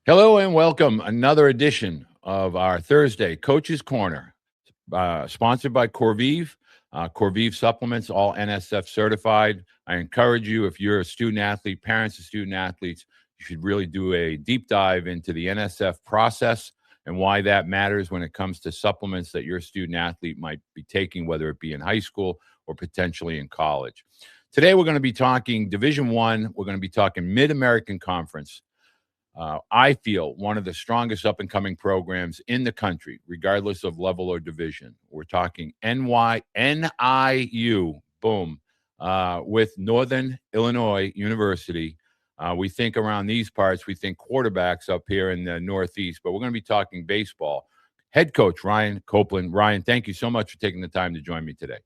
Hello and welcome. Another edition of our Thursday Coach's Corner, sponsored by Corvive. Corvive supplements, all NSF certified. I encourage you, if you're a student athlete, parents of student athletes, you should really do a deep dive into the NSF process and why that matters when it comes to supplements that your student athlete might be taking, whether it be in high school or potentially in college. Today, we're going to be talking Division One. We're going to be talking Mid-American Conference. I feel one of the strongest up and coming programs in the country, regardless of level or division. We're talking NIU, boom, with Northern Illinois University. We think around these parts, we think quarterbacks up here in the Northeast, but we're going to be talking baseball. Head coach Ryan Copeland. Ryan, thank you so much for taking the time to join me today.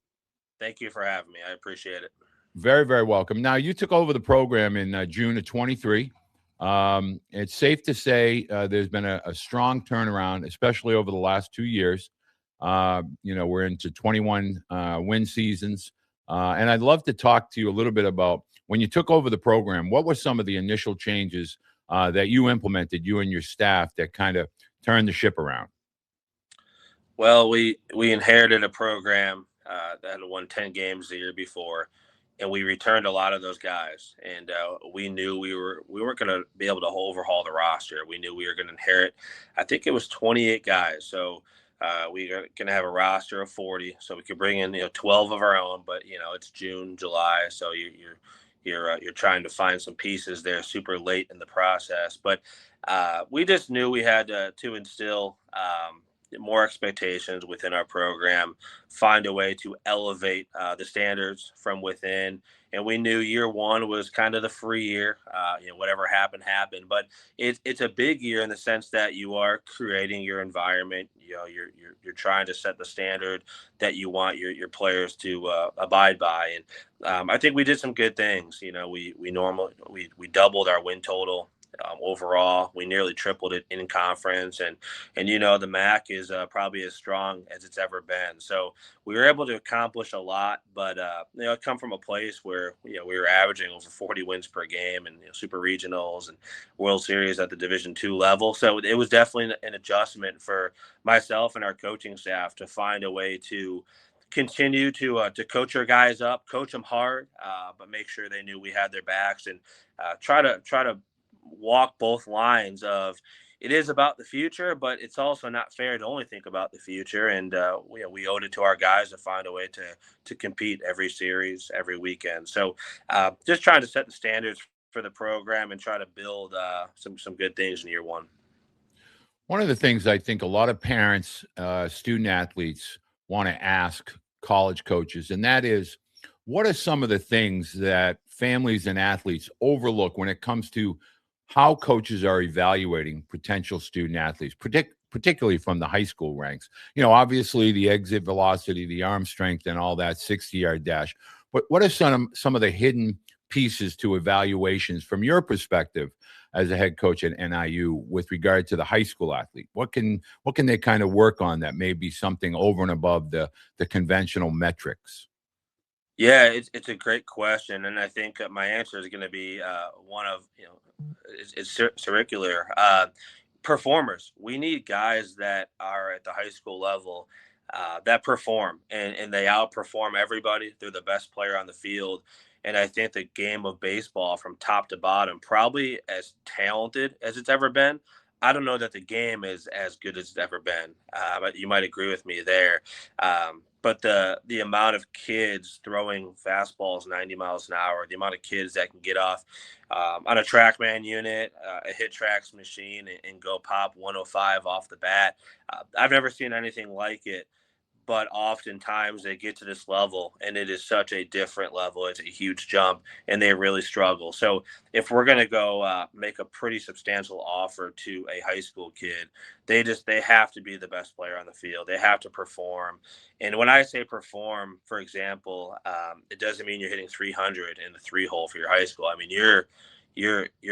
Thank you for having me. I appreciate it. Very, very welcome. Now, you took over the program in June of 23. It's safe to say there's been a strong turnaround, especially over the last 2 years. We're into 21 win seasons. And I'd love to talk to you a little bit about when you took over the program, what were some of the initial changes that you implemented, you and your staff, that kind of turned the ship around? Well, we inherited a program that had won 10 games the year before, and we returned a lot of those guys. And we knew we weren't going to be able to overhaul the roster. We knew we were going to inherit. I think it was 28 guys. So we are going to have a roster of 40. So we could bring in 12 of our own. But it's June, July, so you're trying to find some pieces there super late in the process. But we just knew we had to instill more expectations within our program, find a way to elevate the standards from within. And we knew year one was kind of the free year. Whatever happened, happened. But it's a big year in the sense that you are creating your environment. You're trying to set the standard that you want your players to abide by. And I think we did some good things. We doubled our win total. Overall, we nearly tripled it in conference, and the MAC is probably as strong as it's ever been. So we were able to accomplish a lot, but I come from a place where we were averaging over 40 wins per game, and super regionals and World Series at the Division II level. So it was definitely an adjustment for myself and our coaching staff to find a way to continue to coach our guys up, coach them hard, but make sure they knew we had their backs, and try to walk both lines of it is about the future, but it's also not fair to only think about the future. And we owed it to our guys to find a way to compete every series, every weekend. So just trying to set the standards for the program and try to build some good things in year one. One of the things I think a lot of parents, student athletes want to ask college coaches, and that is, what are some of the things that families and athletes overlook when it comes to how coaches are evaluating potential student athletes, particularly from the high school ranks? Obviously the exit velocity, the arm strength, and all that 60-yard dash. But what are some of the hidden pieces to evaluations from your perspective as a head coach at NIU with regard to the high school athlete? What can they kind of work on that may be something over and above the conventional metrics? Yeah, it's a great question, and I think my answer is going to be one of it's circular. Performers. We need guys that are at the high school level that perform, and they outperform everybody. They're the best player on the field. And I think the game of baseball from top to bottom, probably as talented as it's ever been. I don't know that the game is as good as it's ever been, but you might agree with me there. But the amount of kids throwing fastballs 90 miles an hour, the amount of kids that can get off on a TrackMan unit, a hit tracks machine, and go pop 105 off the bat. I've never seen anything like it. But oftentimes they get to this level and it is such a different level. It's a huge jump and they really struggle. So if we're going to go make a pretty substantial offer to a high school kid, they have to be the best player on the field. They have to perform. And when I say perform, for example, it doesn't mean you're hitting 300 in the three hole for your high school. I mean, you're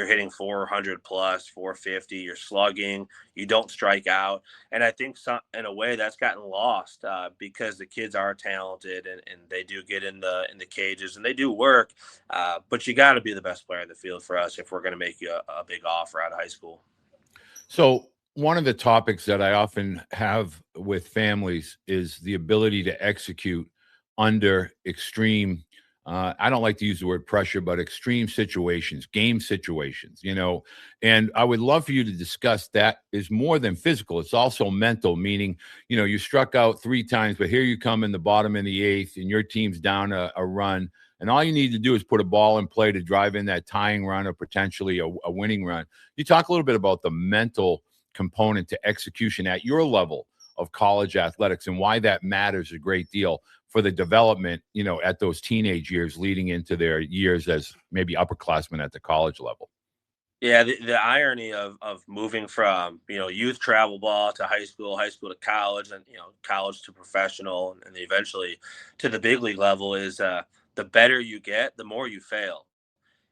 hitting 400 plus 450, you're slugging, you don't strike out. And I think in a way that's gotten lost because the kids are talented, and they do get in the cages and they do work, but you got to be the best player in the field for us if we're going to make you a big offer out of high school. So, one of the topics that I often have with families is the ability to execute under extreme, I don't like to use the word pressure, but extreme situations, game situations, And I would love for you to discuss that is more than physical. It's also mental, meaning, you struck out 3 times, but here you come in the bottom in the eighth, and your team's down a run. And all you need to do is put a ball in play to drive in that tying run or potentially a winning run. You talk a little bit about the mental component to execution at your level of college athletics and why that matters a great deal for the development, at those teenage years leading into their years as maybe upperclassmen at the college level. Yeah, the irony of moving from youth travel ball to high school to college, and college to professional, and eventually to the big league level is the better you get, the more you fail.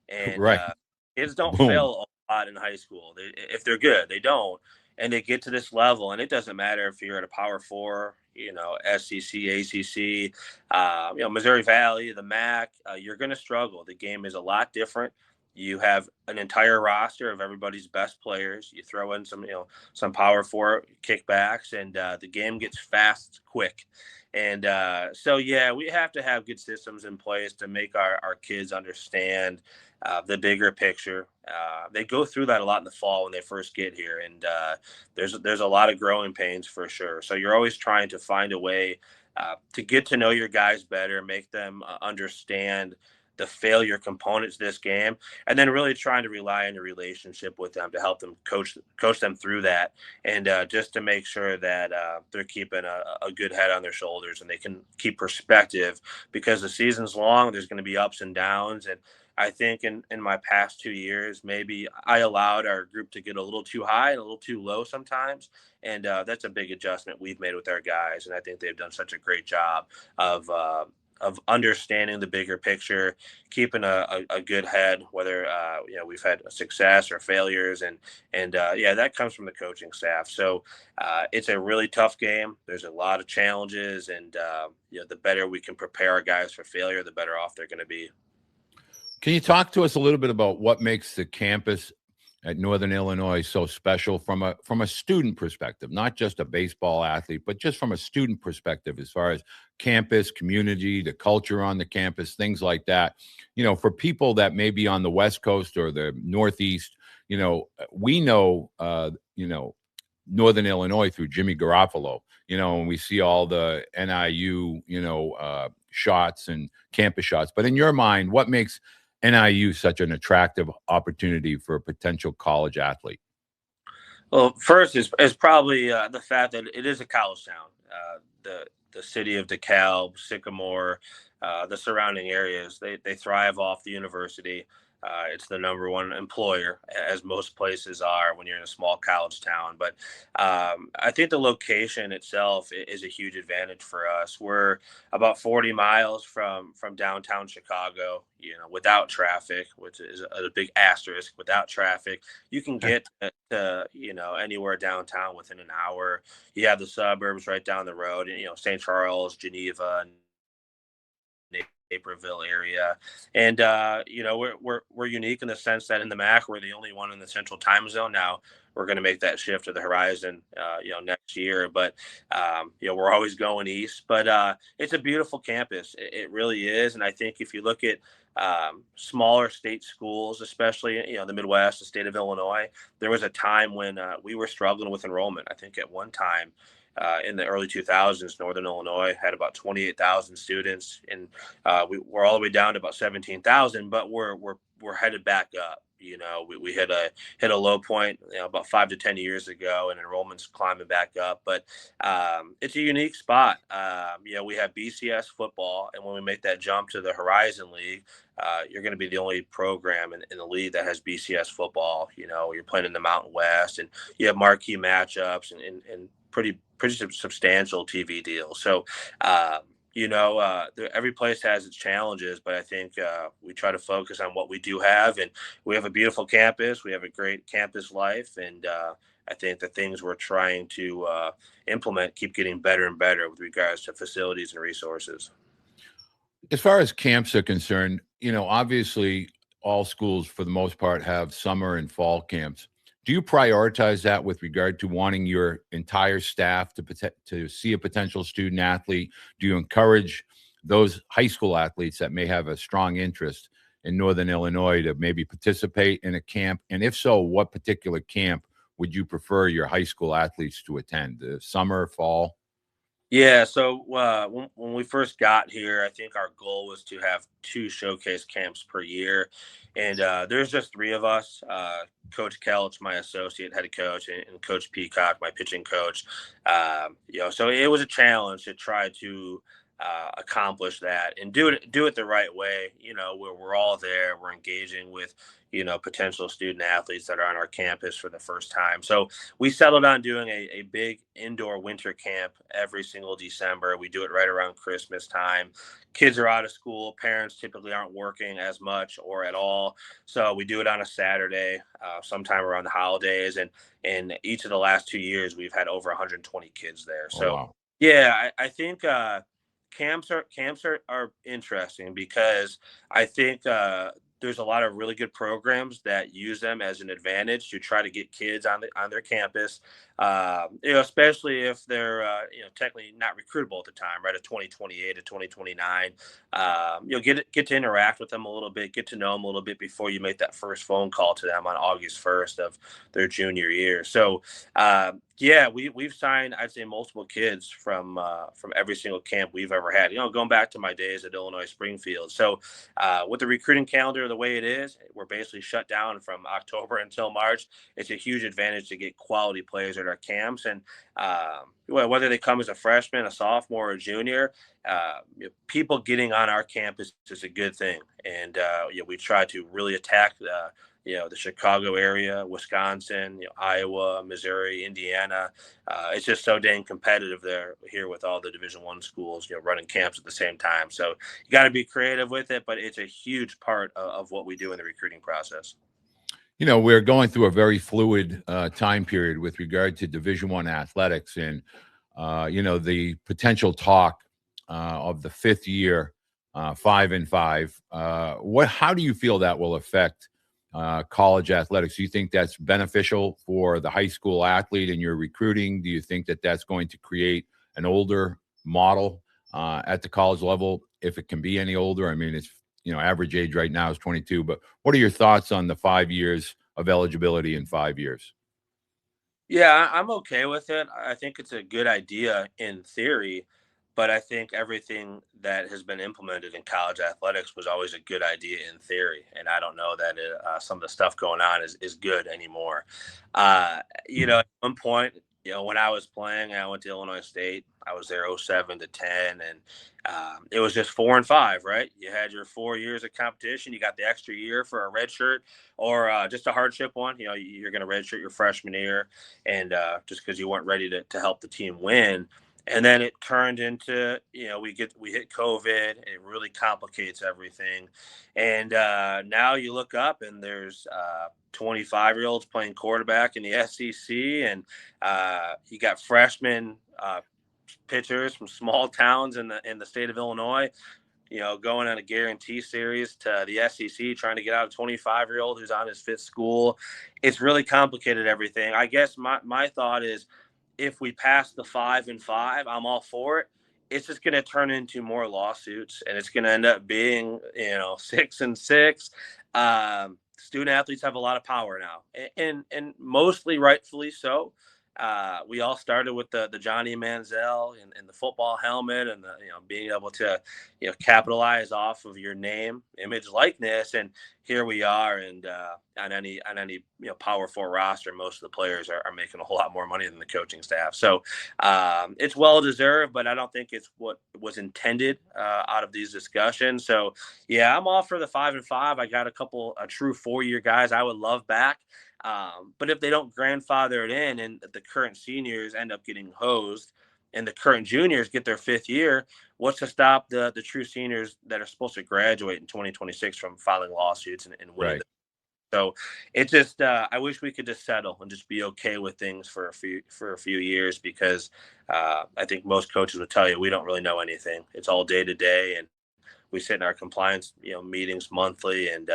And Right. kids don't Boom. fail a lot in high school. If they're good, they don't, and they get to this level, and it doesn't matter if you're at a Power Four, SEC, ACC, Missouri Valley, the MAC. You're going to struggle. The game is a lot different. You have an entire roster of everybody's best players. You throw in some Power Four kickbacks, and the game gets fast, quick. And so, yeah, we have to have good systems in place to make our kids understand the bigger picture. They go through that a lot in the fall when they first get here, and there's a lot of growing pains for sure. So you're always trying to find a way to get to know your guys better, make them understand the failure components of this game, and then really trying to rely on your relationship with them to help them coach them through that, and just to make sure that they're keeping a good head on their shoulders and they can keep perspective, because the season's long. There's going to be ups and downs, and I think in my past 2 years, maybe I allowed our group to get a little too high and a little too low sometimes. And that's a big adjustment we've made with our guys. And I think they've done such a great job of, uh, of understanding the bigger picture, keeping a good head, whether we've had success or failures, and yeah, that comes from the coaching staff. So it's a really tough game. There's a lot of challenges, and the better we can prepare our guys for failure, the better off they're going to be. Can you talk to us a little bit about what makes the campus at Northern Illinois so special from a student perspective, not just a baseball athlete, but just from a student perspective, as far as campus, community, the culture on the campus, things like that. For people that may be on the West Coast or the Northeast, we know, Northern Illinois through Jimmy Garofalo, and we see all the NIU, shots and campus shots. But in your mind, what makes NIU such an attractive opportunity for a potential college athlete? Well, first is probably the fact that it is a college town. The city of DeKalb, Sycamore, the surrounding areas, they thrive off the university. It's the number one employer, as most places are when you're in a small college town. But I think the location itself is a huge advantage for us. We're about 40 miles from downtown Chicago, without traffic, which is a big asterisk. Without traffic, you can get to anywhere downtown within an hour. You have the suburbs right down the road, and St. Charles, Geneva, Naperville area, and we're unique in the sense that in the MAC we're the only one in the Central Time Zone. Now we're going to make that shift to the Horizon, next year, but we're always going east. But it's a beautiful campus. It really is, and I think if you look at smaller state schools, especially the Midwest, the state of Illinois, there was a time when we were struggling with enrollment. I think at one time in the early 2000s, Northern Illinois had about 28,000 students, and we're all the way down to about 17,000. But we're headed back up. We hit a low point about 5 to 10 years ago, and enrollment's climbing back up. But it's a unique spot. We have BCS football, and when we make that jump to the Horizon League, you're going to be the only program in the league that has BCS football. You're playing in the Mountain West, and you have marquee matchups and pretty substantial TV deals. So, every place has its challenges, but I think we try to focus on what we do have, and we have a beautiful campus. We have a great campus life, and I think the things we're trying to implement keep getting better and better with regards to facilities and resources. As far as camps are concerned, obviously all schools for the most part have summer and fall camps. Do you prioritize that with regard to wanting your entire staff to see a potential student athlete? Do you encourage those high school athletes that may have a strong interest in Northern Illinois to maybe participate in a camp? And if so, what particular camp would you prefer your high school athletes to attend? The summer, fall? Yeah, so when we first got here, I think our goal was to have two showcase camps per year, and there's just three of us. Coach Kelch, my associate head coach, and Coach Peacock, my pitching coach. So it was a challenge to try to accomplish that and do it the right way. Where we're all there, we're engaging with potential student athletes that are on our campus for the first time. So we settled on doing a big indoor winter camp every single December. We do it right around Christmas time. Kids are out of school. Parents typically aren't working as much or at all. So we do it on a Saturday, sometime around the holidays. And each of the last 2 years, we've had over 120 kids there. Oh, So wow. yeah, I think camps are interesting because I think there's a lot of really good programs that use them as an advantage to try to get kids on their campus. Especially if they're technically not recruitable at the time, right? At 2028 to 2029, get to interact with them a little bit, get to know them a little bit before you make that first phone call to them on August 1st of their junior year. So yeah, we've signed, I'd say, multiple kids from every single camp we've ever had. Going back to my days at Illinois Springfield. So with the recruiting calendar the way it is, we're basically shut down from October until March. It's a huge advantage to get quality players at our camps, and whether they come as a freshman, a sophomore, or a junior, people getting on our campus is a good thing. And we try to really attack the Chicago area, Wisconsin, Iowa, Missouri, Indiana. It's just so dang competitive there here with all the Division I schools, running camps at the same time. So you got to be creative with it, but it's a huge part of what we do in the recruiting process. We're going through a very fluid time period with regard to Division I athletics, and the potential talk of the fifth year, 5-5. How do you feel that will affect college athletics? Do you think that's beneficial for the high school athlete in your recruiting? Do you think that that's going to create an older model at the college level, if it can be any older? I mean, it's average age right now is 22, but what are your thoughts on the 5 years of eligibility in 5 years? Yeah, I'm okay with it. I think it's a good idea in theory, but I think everything that has been implemented in college athletics was always a good idea in theory. And I don't know that some of the stuff going on is good anymore. At one point, when I was playing, I went to Illinois State. I was there 07 to 10, and it was just 4-5, right? You had your 4 years of competition. You got the extra year for a red shirt or just a hardship one. You're going to redshirt your freshman year, and just because you weren't ready to help the team win. And then it turned into, we hit COVID. It really complicates everything. And now you look up and there's 25-year-olds playing quarterback in the SEC, and you got freshmen pitchers from small towns in the state of Illinois, going on a guarantee series to the SEC, trying to get out a 25-year-old who's on his fifth school. It's really complicated everything. I guess my thought is, if we pass the 5-5, I'm all for it. It's just going to turn into more lawsuits, and it's going to end up being, 6-6. Student athletes have a lot of power now, and mostly rightfully so. We all started with the Johnny Manziel and the football helmet, and the being able to capitalize off of your name, image, likeness, and here we are. And on any Power Four roster, most of the players are making a whole lot more money than the coaching staff. So it's well deserved, but I don't think it's what was intended out of these discussions. So yeah, I'm all for the 5-5. I got a true 4-year guys I would love back. But if they don't grandfather it in and the current seniors end up getting hosed and the current juniors get their fifth year, what's to stop the true seniors that are supposed to graduate in 2026 from filing lawsuits and winning? Right. So it's just, I wish we could just settle and just be okay with things for a few years, because I think most coaches would tell you we don't really know anything. It's all day to day, and we sit in our compliance meetings monthly, and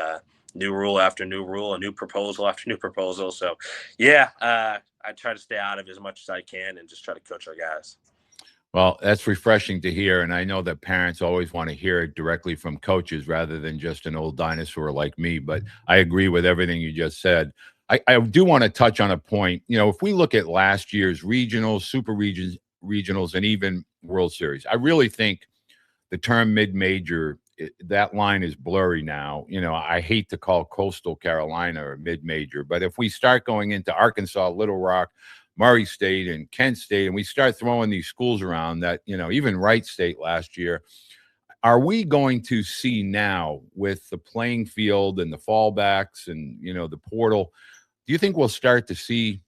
new rule after new rule, a new proposal after new proposal. So, yeah, I try to stay out of it as much as I can and just try to coach our guys. Well, that's refreshing to hear, and I know that parents always want to hear it directly from coaches rather than just an old dinosaur like me, but I agree with everything you just said. I do want to touch on a point. You know, if we look at last year's regionals, super regionals, and even World Series, I really think the term mid-major, that line is blurry now. You know, I hate to call Coastal Carolina a mid-major, but if we start going into Arkansas, Little Rock, Murray State, and Kent State, and we start throwing these schools around that, you know, even Wright State last year, are we going to see now with the playing field and the fallbacks and, you know, the portal, do you think we'll start to see,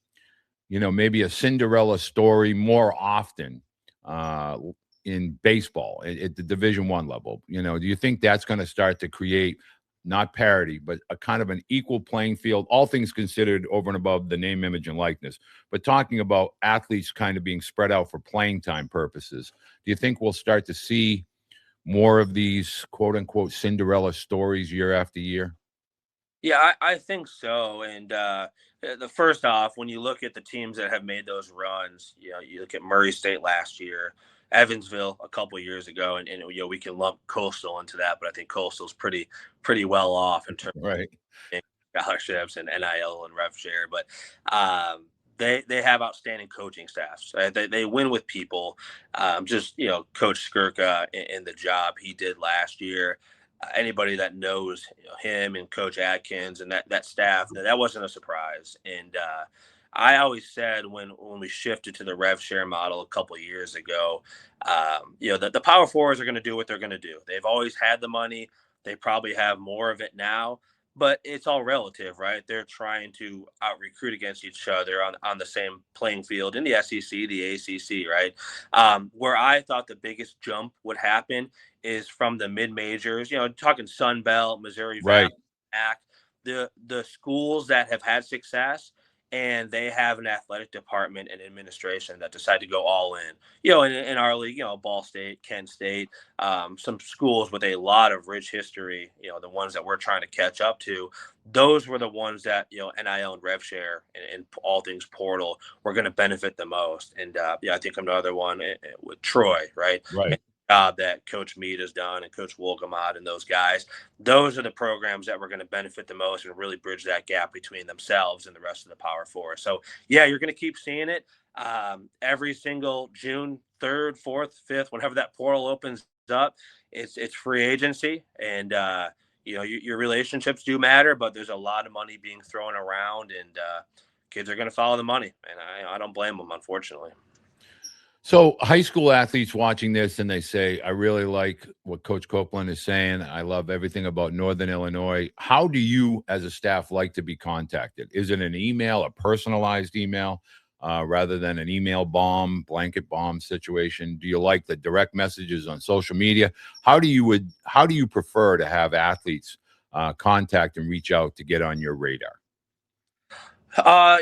you know, maybe a Cinderella story more often uh, in baseball at the Division I level? You know, do you think that's going to start to create not parity, but a kind of an equal playing field, all things considered, over and above the name, image, and likeness? But talking about athletes kind of being spread out for playing time purposes, do you think we'll start to see more of these quote unquote Cinderella stories year after year? Yeah, I think so. And the first off, when you look at the teams that have made those runs, you know, you look at Murray State last year, Evansville a couple of years ago, and you know we can lump Coastal into that, but I think Coastal's pretty well off in terms Right. of scholarships and NIL and rev share. But they have outstanding coaching staffs. Right? They win with people. Just you know, Coach Skirka in the job he did last year, anybody that knows him and Coach Atkins and that staff, that wasn't a surprise. And I always said when we shifted to the rev share model a couple of years ago, you know, that the power forwards are going to do what they're going to do. They've always had the money. They probably have more of it now, but it's all relative, right? They're trying to out recruit against each other on the same playing field in the SEC, the ACC, right? Where I thought the biggest jump would happen is from the mid majors, you know, talking Sun Belt, Missouri Valley, Right. ACC, the schools that have had success and they have an athletic department and administration that decide to go all in. You know, in our league, you know, Ball State, Kent State, some schools with a lot of rich history, you know, the ones that we're trying to catch up to, those were the ones that, you know, NIL and rev share and all things portal were going to benefit the most. And yeah, I think another one with Troy, right? Right. Job that Coach Meade has done and Coach Wolgamott and those guys. Those are the programs that were going to benefit the most and really bridge that gap between themselves and the rest of the Power Four. So, yeah, you're going to keep seeing it every single June 3rd, 4th, 5th, whenever that portal opens up. It's free agency, and you know your relationships do matter, but there's a lot of money being thrown around, and kids are going to follow the money, and I don't blame them, unfortunately. So, high school athletes watching this and they say, I really like what Coach Copeland is saying. I love everything about Northern Illinois. How do you, as a staff, like to be contacted? Is it an email, a personalized email, rather than an email bomb, blanket bomb situation? Do you like the direct messages on social media? How do you prefer to have athletes contact and reach out to get on your radar?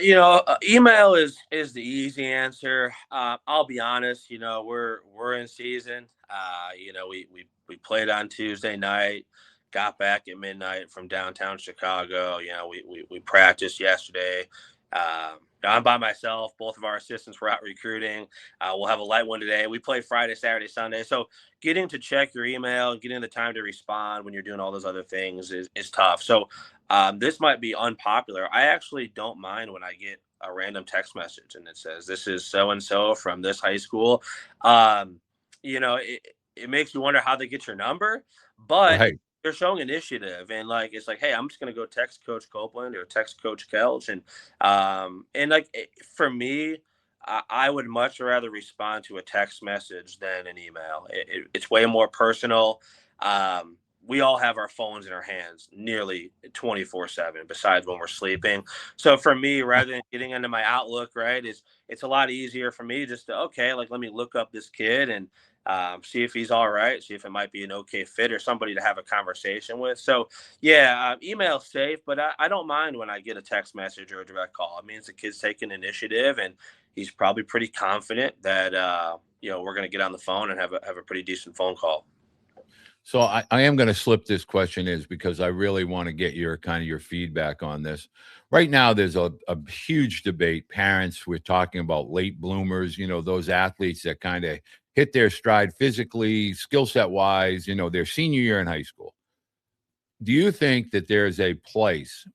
You know, email is the easy answer. I'll be honest. You know, we're in season. You know, we played on Tuesday night, got back at midnight from downtown Chicago. You know, we practiced yesterday. I'm by myself. Both of our assistants were out recruiting. We'll have a light one today. We play Friday, Saturday, Sunday. So getting to check your email and getting the time to respond when you're doing all those other things is tough. So this might be unpopular. I actually don't mind when I get a random text message and it says, "This is so and so from this high school." Um, you know, it makes you wonder how they get your number, but Right. they're showing initiative. And like, it's like, hey, I'm just going to go text Coach Copeland or text Coach Kelch. And like, for me, I would much rather respond to a text message than an email. It's way more personal. We all have our phones in our hands nearly 24/7 besides when we're sleeping. So for me, rather than getting into my Outlook, right, it's a lot easier for me just to, okay, like, let me look up this kid and see if he's all right, see if it might be an okay fit or somebody to have a conversation with. So yeah, email's safe, but I don't mind when I get a text message or a direct call. It means the kid's taking initiative and he's probably pretty confident that you know, we're going to get on the phone and have a pretty decent phone call. So I am going to slip this question is because I really want to get your kind of your feedback on this. Right now, there's a huge debate. Parents, we're talking about late bloomers, those athletes that kind of hit their stride physically, skill set wise, their senior year in high school. Do you think that there's a place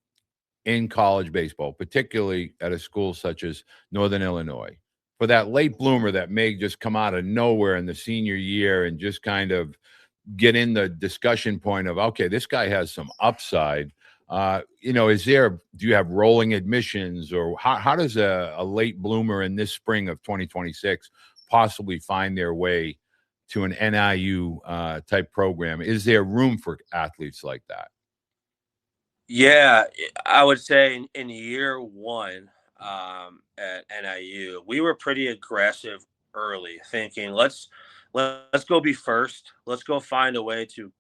in college baseball, particularly at a school such as Northern Illinois, for that late bloomer that may just come out of nowhere in the senior year and just kind of get in the discussion point of, okay, this guy has some upside. Do you have rolling admissions, or how does a late bloomer in this spring of 2026 possibly find their way to an NIU type program? Is there room for athletes like that? Yeah, I would say in year one at NIU, we were pretty aggressive early, thinking let's go be first. Let's go find a way to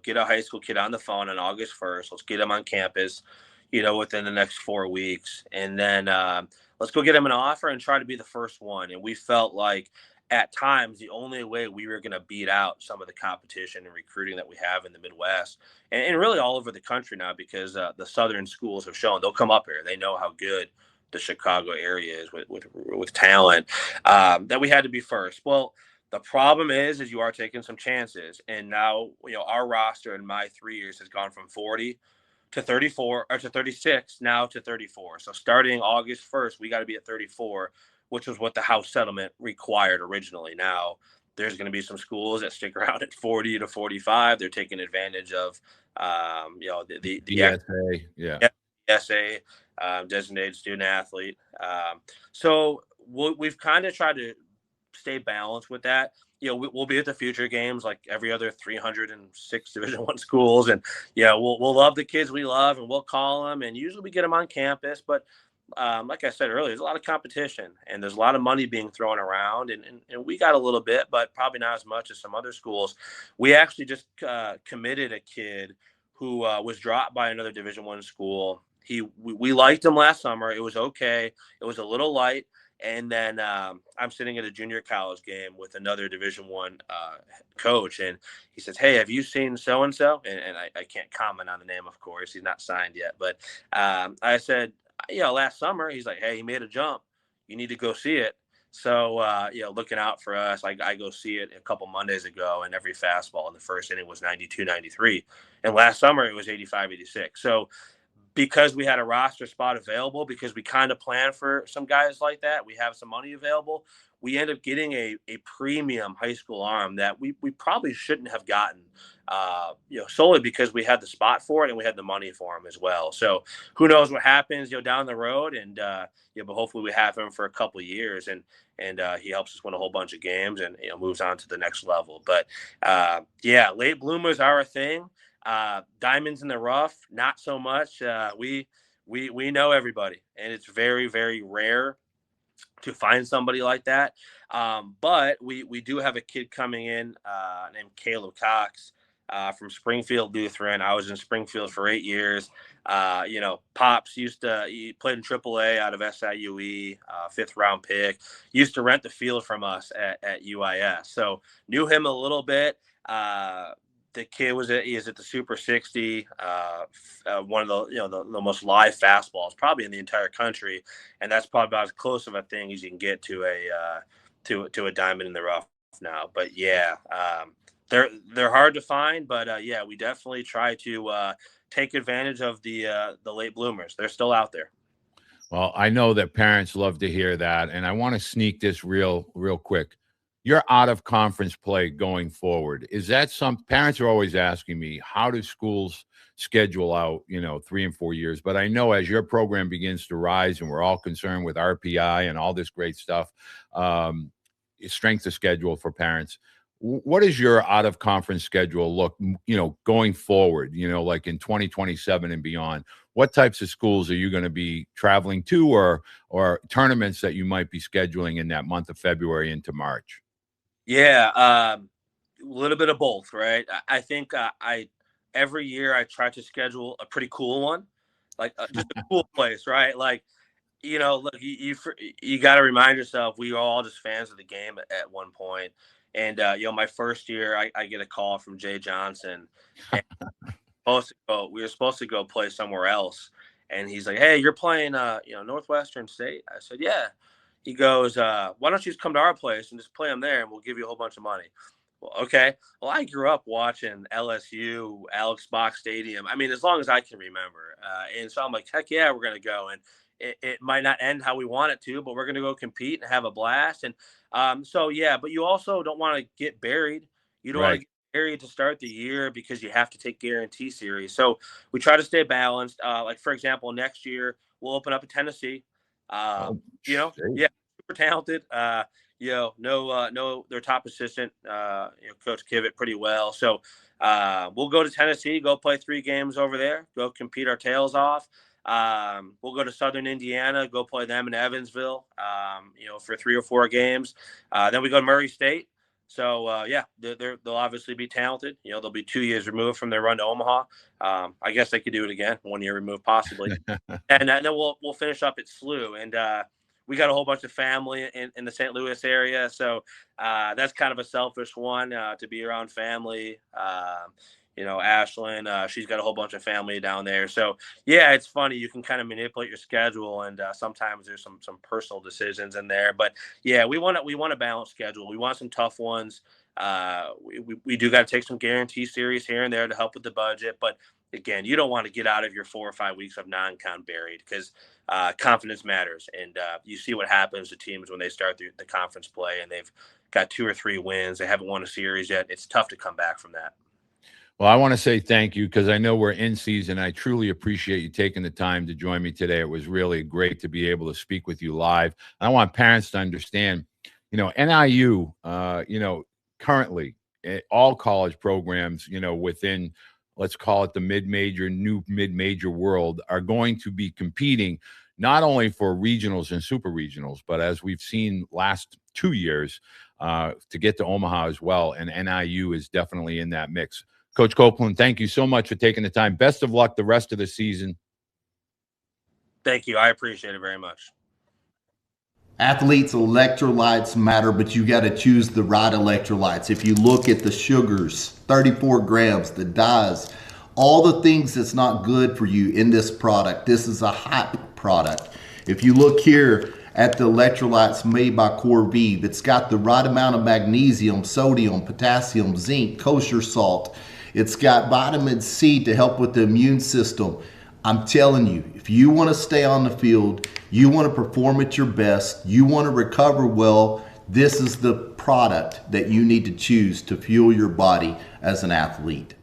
get a high school kid on the phone on August 1st. Let's get him on campus, within the next 4 weeks, and then let's go get him an offer and try to be the first one. And we felt like at times the only way we were going to beat out some of the competition and recruiting that we have in the Midwest and really all over the country now, because the Southern schools have shown they'll come up here. They know how good the Chicago area is with talent, that we had to be first. Well, the problem is you are taking some chances, and now our roster in my 3 years has gone from 40 to 34 or to 36 now to 34. So starting August 1st, we got to be at 34, which was what the House settlement required originally. Now there's going to be some schools that stick around at 40 to 45. They're taking advantage of, the DSA, yeah. SA, designated student athlete. So we've kind of tried to stay balanced with that. We'll be at the future games like every other 306 Division I schools, and we'll love the kids we love, and we'll call them, and usually we get them on campus. But like I said earlier, there's a lot of competition, and there's a lot of money being thrown around, and we got a little bit, but probably not as much as some other schools. We actually just committed a kid who was dropped by another Division I school. We liked him last summer. It was okay. It was a little light. And then I'm sitting at a junior college game with another Division I coach, and he says, "Hey, have you seen so and so?" And I can't comment on the name, of course. He's not signed yet, but I said, last summer. He's like, "Hey, he made a jump. You need to go see it." So looking out for us. I go see it a couple Mondays ago, and every fastball in the first inning was 92, 93, and last summer it was 85, 86. So because we had a roster spot available, because we kind of planned for some guys like that, we have some money available, we end up getting a premium high school arm that we probably shouldn't have gotten, solely because we had the spot for it and we had the money for him as well. So who knows what happens, down the road, and but hopefully we have him for a couple of years, and he helps us win a whole bunch of games and moves on to the next level. But late bloomers are a thing. Diamonds in the rough, not so much. We know everybody, and it's very, very rare to find somebody like that. But we do have a kid coming in named Caleb Cox from Springfield Lutheran. I was in Springfield for 8 years. Pops he played in AAA out of SIUE, fifth round pick. Used to rent the field from us at UIS, so knew him a little bit. The kid is at the Super 60, one of the most live fastballs probably in the entire country, and that's probably about as close of a thing as you can get to a diamond in the rough now. But they're hard to find, but we definitely try to take advantage of the late bloomers. They're still out there. Well, I know that parents love to hear that, and I want to sneak this real quick. You're out of conference play going forward. Is that some parents are always asking me, how do schools schedule out, 3 and 4 years? But I know as your program begins to rise and we're all concerned with RPI and all this great stuff, strength of schedule for parents. What is your out of conference schedule look, going forward, like in 2027 and beyond? What types of schools are you going to be traveling to, or tournaments that you might be scheduling in that month of February into March? Yeah, a little bit of both, right? I think every year I try to schedule a pretty cool one, like just a cool place, right? Like, look, you got to remind yourself we are all just fans of the game at one point, And my first year, I get a call from Jay Johnson, and we were supposed to go play somewhere else, and he's like, "Hey, you're playing, Northwestern State." I said, "Yeah." He goes, "Why don't you just come to our place and just play them there, and we'll give you a whole bunch of money." Well, okay. Well, I grew up watching LSU, Alex Box Stadium. I mean, as long as I can remember, and so I'm like, "Heck yeah, we're gonna go." And it might not end how we want it to, but we're gonna go compete and have a blast. And so yeah, but you also don't want to get buried. You don't want to Right. get buried to start the year because you have to take guarantee series. So we try to stay balanced. Like for example, next year we'll open up in Tennessee. Oh, hey. Yeah, super talented. Know their top assistant, Coach Kivett, pretty well. So we'll go to Tennessee, go play 3 games over there, go compete our tails off. We'll go to Southern Indiana, go play them in Evansville, for 3 or 4 games. Then we go to Murray State. So they'll obviously be talented. They'll be 2 years removed from their run to Omaha. I guess they could do it again, 1 year removed possibly. And then we'll finish up at SLU, and we got a whole bunch of family in the St. Louis area, so that's kind of a selfish one, to be around family. Ashlyn, she's got a whole bunch of family down there, so yeah, it's funny. You can kind of manipulate your schedule, and sometimes there's some personal decisions in there. But yeah, we want a balanced schedule. We want some tough ones. We do got to take some guarantee series here and there to help with the budget, but again, you don't want to get out of your 4 or 5 weeks of non-con buried, because confidence matters. And you see what happens to teams when they start the conference play and they've got 2 or 3 wins. They haven't won a series yet. It's tough to come back from that. Well, I want to say thank you because I know we're in season. I truly appreciate you taking the time to join me today. It was really great to be able to speak with you live. I want parents to understand, NIU, currently all college programs, within, let's call it the new mid-major world, are going to be competing not only for regionals and super regionals, but as we've seen last 2 years, to get to Omaha as well. And NIU is definitely in that mix. Coach Copeland, thank you so much for taking the time. Best of luck the rest of the season. Thank you. I appreciate it very much. Athletes, electrolytes matter, but you got to choose the right electrolytes. If you look at the sugars, 34 grams, the dyes, all the things that's not good for you in this product, this is a hype product. If you look here at the electrolytes made by Beede, it's got the right amount of magnesium, sodium, potassium, zinc, kosher salt. It's got vitamin C to help with the immune system. I'm telling you, if you want to stay on the field, you want to perform at your best, you want to recover well, this is the product that you need to choose to fuel your body as an athlete.